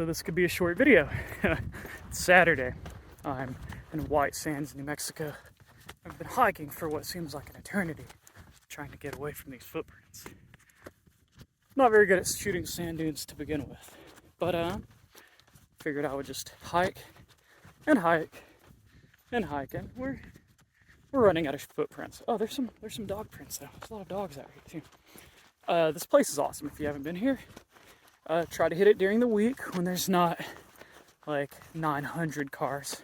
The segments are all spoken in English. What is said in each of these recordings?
So this could be a short video. It's Saturday. I'm in White Sands, New Mexico. I've been hiking for what seems like an eternity, trying to get away from these footprints. Not very good at shooting sand dunes to begin with, but figured I would just hike and hike and hike, and we're running out of footprints. Oh, there's some dog prints though. There's a lot of dogs out here too. This place is awesome. If you haven't been here, try to hit it during the week when there's not like 900 cars.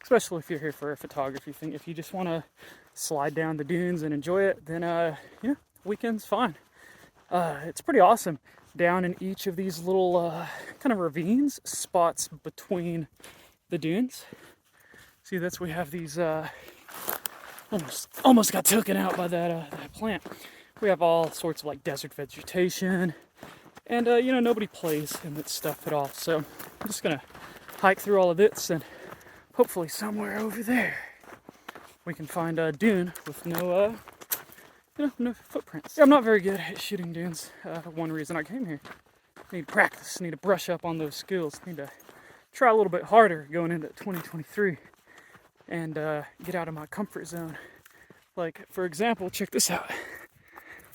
Especially if you're here for a photography thing. If you just want to slide down the dunes and enjoy it, then weekend's fine. It's pretty awesome. Down in each of these little kind of ravines, spots between the dunes. See, we have these. Almost got taken out by that plant. We have all sorts of like desert vegetation, and nobody plays in that stuff at all. So I'm just gonna hike through all of this, and hopefully somewhere over there we can find a dune with no footprints. Yeah, I'm not very good at shooting dunes. One reason I came here. Need practice. Need to brush up on those skills. Need to try a little bit harder going into 2023 and get out of my comfort zone. Like, for example, check this out.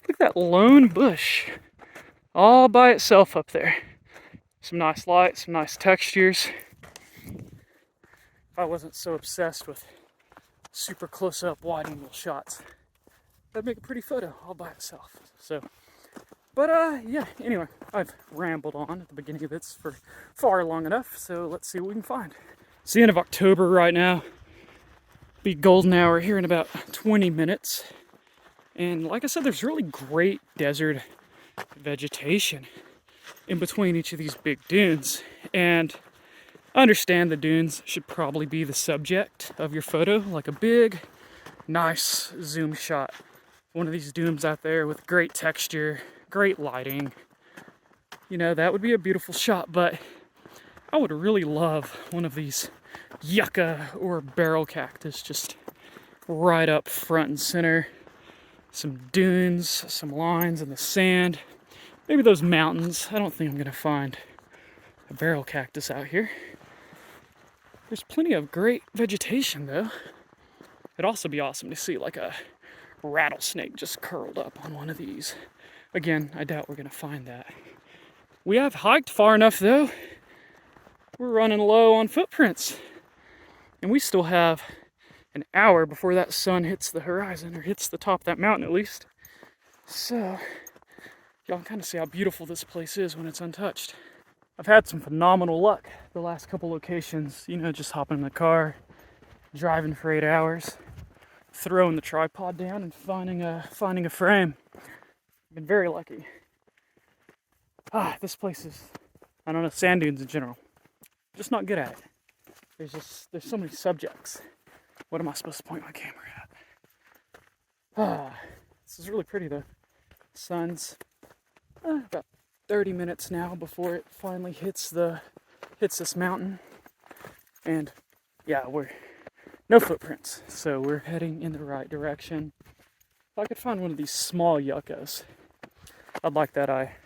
Look at that lone bush all by itself up there. Some nice light, some nice textures. If I wasn't so obsessed with super close-up wide-angle shots, that'd make a pretty photo all by itself. So, but yeah, anyway, I've rambled on at the beginning of this for far long enough, so let's see what we can find. It's the end of October right now. Be golden hour here in about 20 minutes. And like I said, there's really great desert vegetation in between each of these big dunes. And I understand the dunes should probably be the subject of your photo, like a big, nice zoom shot. One of these dunes out there with great texture, great lighting. That would be a beautiful shot, but I would really love one of these yucca or barrel cactus just right up front and center. Some dunes, some lines in the sand. Maybe those mountains. I don't think I'm gonna find a barrel cactus out here. There's plenty of great vegetation though. It'd also be awesome to see like a rattlesnake just curled up on one of these. Again, I doubt we're gonna find that. We have hiked far enough though. We're running low on footprints. And we still have an hour before that sun hits the horizon, or hits the top of that mountain at least. So, y'all can kind of see how beautiful this place is when it's untouched. I've had some phenomenal luck the last couple locations, just hopping in the car, driving for 8 hours, throwing the tripod down and finding a frame. I've been very lucky. This place is, I don't know, sand dunes in general. Just not good at it. There's so many subjects. What am I supposed to point my camera at? This is really pretty though. Sun's about 30 minutes now before it finally hits this mountain. And yeah, we're no footprints. So we're heading in the right direction. If I could find one of these small yuccas, I'd like that. I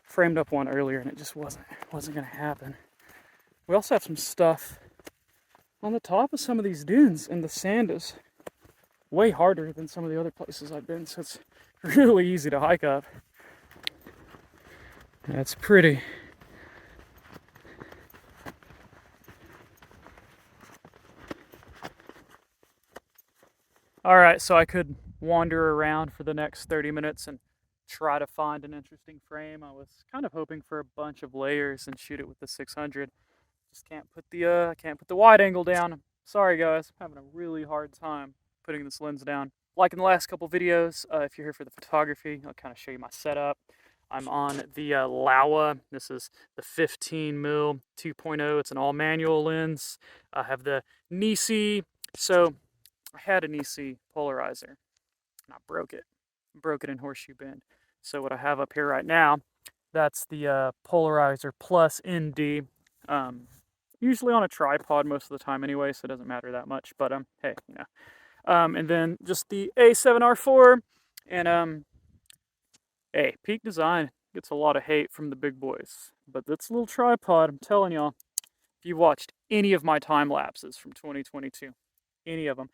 framed up one earlier and it just wasn't gonna happen. We also have some stuff on the top of some of these dunes, and the sand is way harder than some of the other places I've been, so it's really easy to hike up. That's pretty. All right, so I could wander around for the next 30 minutes and try to find an interesting frame. I was kind of hoping for a bunch of layers and shoot it with the 600. Just can't put the wide angle down. I'm sorry guys, I'm having a really hard time putting this lens down. Like in the last couple videos, if you're here for the photography, I'll kind of show you my setup. I'm on the Laowa. This is the 15mm 2.0. It's an all manual lens. I have the Nisi. So I had a Nisi polarizer and I broke it. In Horseshoe Bend. So what I have up here right now, that's the Polarizer Plus ND. Usually on a tripod most of the time anyway, so it doesn't matter that much, but hey, and then just the A7R4, and hey, Peak Design, gets a lot of hate from the big boys. But this little tripod, I'm telling y'all, if you've watched any of my time lapses from 2022, any of them,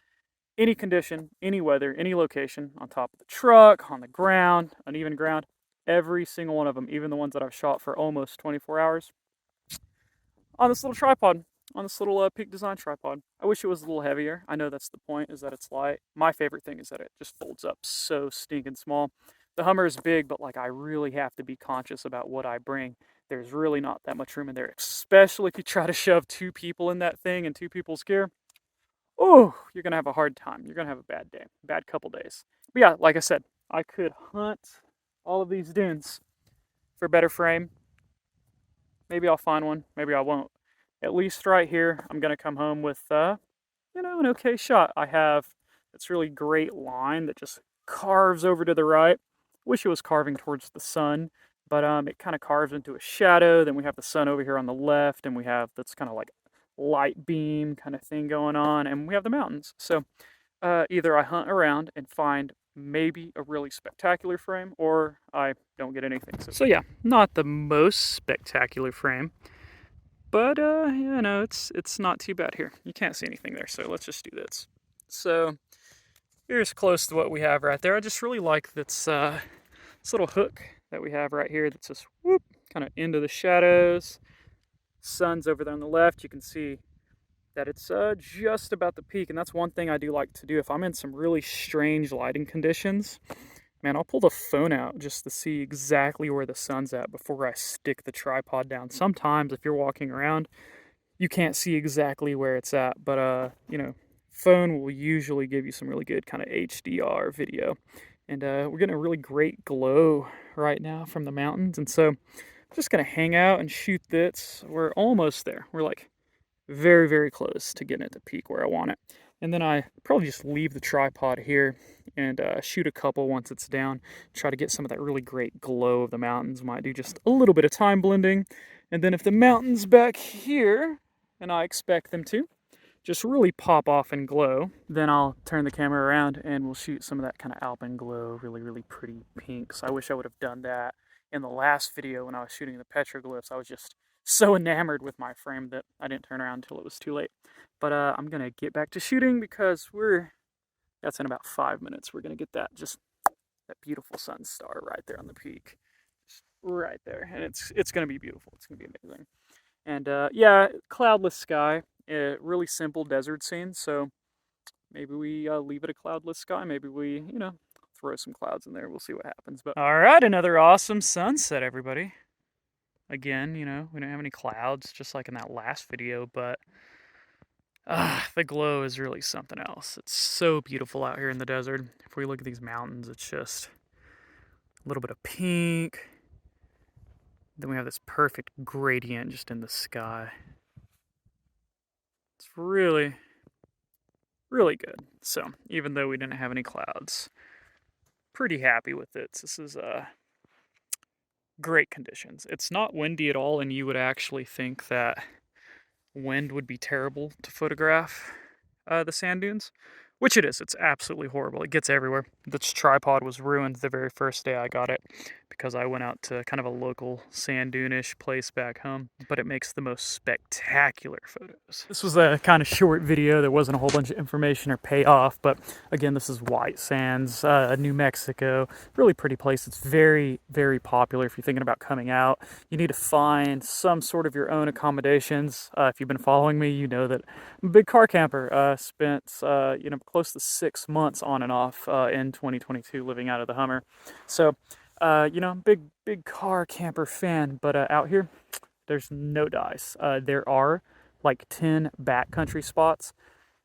any condition, any weather, any location, on top of the truck, on the ground, uneven ground, every single one of them, even the ones that I've shot for almost 24 hours, on this little tripod, on this little Peak Design tripod. I wish it was a little heavier. I know that's the point, is that it's light. My favorite thing is that it just folds up so stinking small. The Hummer is big, but like I really have to be conscious about what I bring. There's really not that much room in there, especially if you try to shove 2 people in that thing and 2 people's gear. Oh, you're gonna have a hard time. You're gonna have a bad day, bad couple days. But yeah, like I said, I could hunt all of these dunes for a better frame. Maybe I'll find one, maybe I won't. At least right here, I'm gonna come home with, you know, an okay shot. I have this really great line that just carves over to the right. Wish it was carving towards the sun, but it kind of carves into a shadow. Then we have the sun over here on the left, and we have that's kind of like light beam kind of thing going on, and we have the mountains. So either I hunt around and find maybe a really spectacular frame, or I don't get anything. So yeah, not the most spectacular frame, but you know, it's not too bad here. You can't see anything there, so let's just do this. So here's close to what we have right there. I just really like this little hook that we have right here that's just whoop, kind of into the shadows. Sun's over there on the left. You can see that it's just about the peak, and that's one thing I do like to do. If I'm in some really strange lighting conditions, man, I'll pull the phone out just to see exactly where the sun's at before I stick the tripod down. Sometimes if you're walking around, you can't see exactly where it's at, but you know, phone will usually give you some really good kind of HDR video. And we're getting a really great glow right now from the mountains, and so I'm just gonna hang out and shoot this. We're almost there. We're like very, very close to getting at the peak where I want it. And then I probably just leave the tripod here and shoot a couple once it's down. Try to get some of that really great glow of the mountains. Might do just a little bit of time blending. And then if the mountains back here, and I expect them to, just really pop off and glow, then I'll turn the camera around and we'll shoot some of that kind of alpine glow, really, really pretty pinks. I wish I would have done that in the last video when I was shooting the petroglyphs. I was just so enamored with my frame that I didn't turn around until it was too late. But I'm gonna get back to shooting because that's in about 5 minutes. We're gonna get that beautiful sun star right there on the peak, just right there, and it's gonna be beautiful. It's gonna be amazing. And yeah, cloudless sky, really simple desert scene. So maybe we leave it a cloudless sky. Maybe we, you know, throw some clouds in there. We'll see what happens. But all right, another awesome sunset, everybody. Again, you know, we don't have any clouds, just like in that last video, but the glow is really something else. It's so beautiful out here in the desert. If we look at these mountains, it's just a little bit of pink. Then we have this perfect gradient just in the sky. It's really, really good. So, even though we didn't have any clouds, pretty happy with it. This is great conditions. It's not windy at all, and you would actually think that wind would be terrible to photograph the sand dunes, which it is. It's absolutely horrible. It gets everywhere. This tripod was ruined the very first day I got it because I went out to kind of a local sand dune-ish place back home, but it makes the most spectacular photos. This was a kind of short video. There wasn't a whole bunch of information or payoff, but again, this is White Sands, New Mexico. Really pretty place. It's very, very popular if you're thinking about coming out. You need to find some sort of your own accommodations. If you've been following me, you know that I'm a big car camper. Spent you know, close to 6 months on and off in 2022 living out of the Hummer. So you know, big car camper fan, but out here, there's no dice. There are like 10 backcountry spots,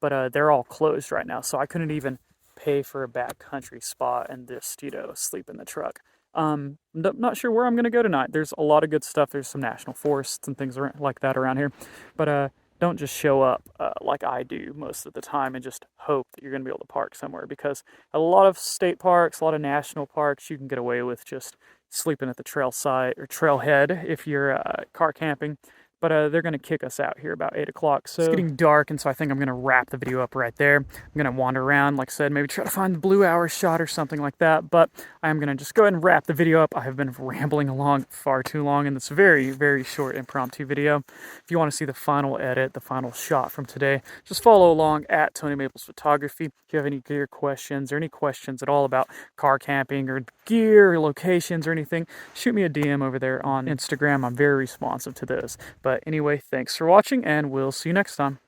but they're all closed right now, so I couldn't even pay for a backcountry spot and just, you know, sleep in the truck. Not sure where I'm gonna go tonight. There's a lot of good stuff. There's some national forests and things like that around here, but don't just show up like I do most of the time and just hope that you're going to be able to park somewhere, because a lot of state parks, a lot of national parks, you can get away with just sleeping at the trail site or trailhead if you're car camping. But they're going to kick us out here about 8 o'clock. So it's getting dark, and so I think I'm going to wrap the video up right there. I'm going to wander around, like I said, maybe try to find the blue hour shot or something like that. But I'm going to just go ahead and wrap the video up. I have been rambling along far too long in this very, very short impromptu video. If you want to see the final edit, the final shot from today, just follow along at Tony Maples Photography. If you have any gear questions or any questions at all about car camping or gear or locations or anything, shoot me a DM over there on Instagram. I'm very responsive to those. But anyway, thanks for watching, and we'll see you next time.